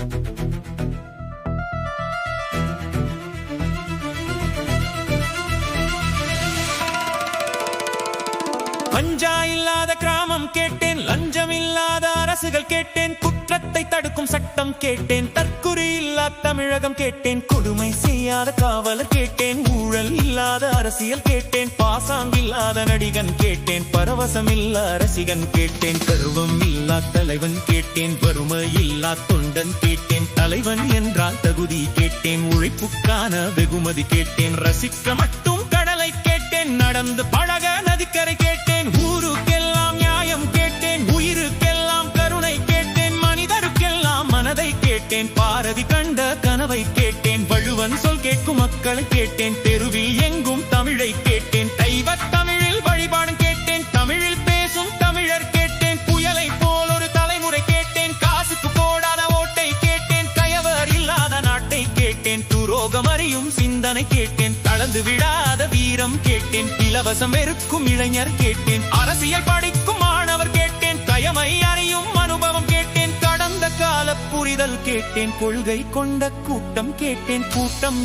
பஞ்சா இல்லாத கிராமம் கேட்டேன், லஞ்சம் இல்லாத அரசுகள் கேட்டேன், குற்றத்தை தடுக்கும் சட்டம் கேட்டேன், தற்குறி இல்லா தமிழகம் கேட்டேன், கொடுமை செய்யாத காவலர் கேட்டேன், ஊழல் இல்லாத அரசியல் கேட்டேன், பாசாங்கில்லாத நடிகன் கேட்டேன், பரவசம் இல்லா ரசிகன் கேட்டேன், கருவம் இல்லா தலைவன் கேட்டேன், வறுமை இல்லா தொண்டன் கேட்டேன், தலைவன் என்றால் தகுதி கேட்டேன், உழைப்புக்கான வெகுமதி கேட்டேன், ரசிக்க மட்டும் கடலை கேட்டேன், நடந்து பழக நதிக்கரை கேட்டேன், ஊருக்கெல்லாம் நியாயம் கேட்டேன், உயிருக்கெல்லாம் கருணை கேட்டேன், மனிதருக்கெல்லாம் மனதை கேட்டேன், பாரதி கண்ட கனவை கேட்டேன், வள்ளுவன் சொல் கேட்கும் மக்களை கேட்டேன், தெருவில் எங்கும் தமிழை கேட்டேன், தெய்வ தமிழில் வழிபாடு கேட்டேன், தமிழில் பேசும் தமிழர் கேட்டேன், புயலை போல் ஒரு தலைமுறை கேட்டேன், காசுக்கு போடாத ஓட்டை கேட்டேன், கயவர் இல்லாத நாட்டை கேட்டேன், துரோகம் அறியும் சிந்தனை கேட்டேன், தளர்ந்து விடாத வீரம் கேட்டேன், இலவசம் வெறுக்கும் இளைஞர் கேட்டேன், அரசியல் படிக்கும் மாணவர் கேட்டேன், கயமை அறியும் அனுபவம் கேட்டேன், கடந்த கால புரிதல் கேட்டேன், கொள்கை கொண்ட கூட்டம் கேட்டேன், கூட்டம்